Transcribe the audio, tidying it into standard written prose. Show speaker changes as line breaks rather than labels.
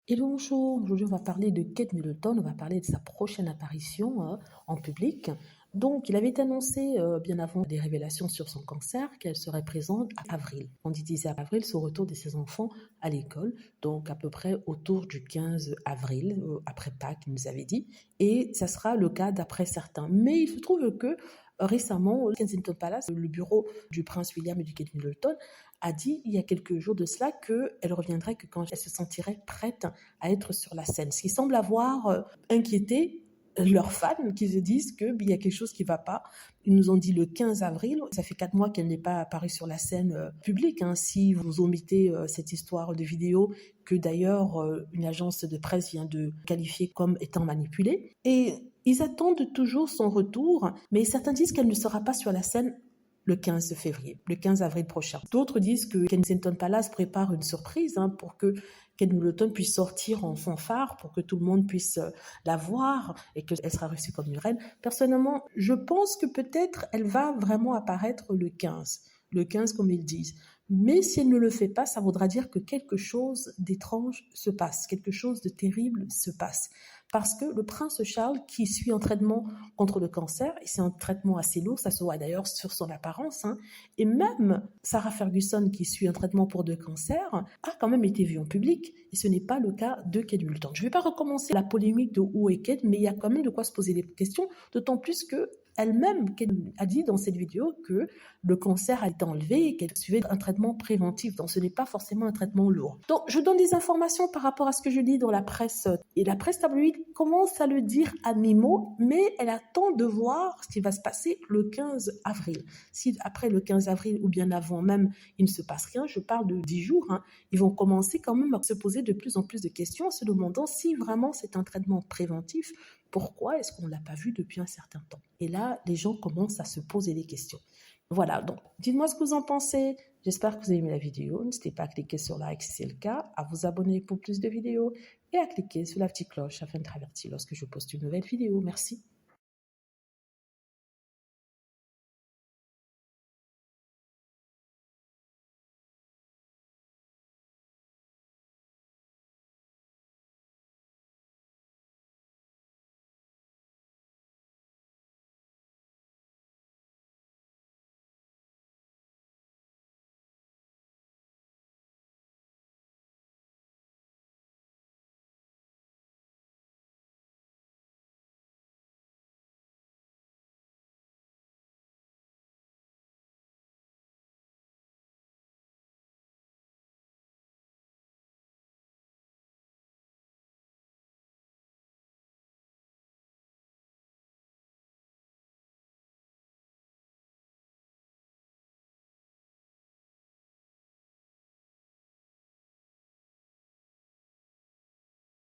Et bonjour, aujourd'hui on va parler de Kate Middleton, on va parler de sa prochaine apparition en public. Donc il avait été annoncé bien avant des révélations sur son cancer qu'elle serait présente à avril. On disait à avril, c'est au retour de ses enfants à l'école, donc à peu près autour du 15 avril, après Pâques, il nous avait dit, et ça sera le cas d'après certains. Mais il se trouve que récemment, au Kensington Palace, le bureau du prince William et du Kate Middleton a dit il y a quelques jours de cela qu'elle reviendrait que quand elle se sentirait prête à être sur la scène. Ce qui semble avoir inquiété leurs fans qui se disent qu'il y a quelque chose qui ne va pas. Ils nous ont dit le 15 avril, ça fait 4 mois qu'elle n'est pas apparue sur la scène publique. Hein, si vous omettez cette histoire de vidéo que d'ailleurs une agence de presse vient de qualifier comme étant manipulée. Et ils attendent toujours son retour, mais certains disent qu'elle ne sera pas sur la scène le 15 février, le 15 avril prochain. D'autres disent que Kensington Palace prépare une surprise pour que Kate Middleton puisse sortir en fanfare, pour que tout le monde puisse la voir et qu'elle sera reçue comme une reine. Personnellement, je pense que peut-être elle va vraiment apparaître le 15 comme ils disent. Mais si elle ne le fait pas, ça voudra dire que quelque chose d'étrange se passe, quelque chose de terrible se passe. Parce que le prince Charles, qui suit un traitement contre le cancer, et c'est un traitement assez lourd, ça se voit d'ailleurs sur son apparence, et même Sarah Ferguson, qui suit un traitement pour le cancer, a quand même été vue en public, et ce n'est pas le cas de Kate Middleton. Je ne vais pas recommencer la polémique de où est Kate, mais il y a quand même de quoi se poser des questions, d'autant plus que elle-même a dit dans cette vidéo que le cancer a été enlevé et qu'elle suivait un traitement préventif. Donc ce n'est pas forcément un traitement lourd. Donc je donne des informations par rapport à ce que je lis dans la presse. Et la presse tabloïde commence à le dire à mi-mot, mais elle attend de voir ce qui va se passer le 15 avril. Si après le 15 avril ou bien avant même, il ne se passe rien, je parle de 10 jours, ils vont commencer quand même à se poser de plus en plus de questions en se demandant si vraiment c'est un traitement préventif. Pourquoi est-ce qu'on ne l'a pas vu depuis un certain temps? Et là, les gens commencent à se poser des questions. Voilà, donc dites-moi ce que vous en pensez. J'espère que vous avez aimé la vidéo. N'hésitez pas à cliquer sur like si c'est le cas, à vous abonner pour plus de vidéos et à cliquer sur la petite cloche afin de être averti lorsque je poste une nouvelle vidéo. Merci.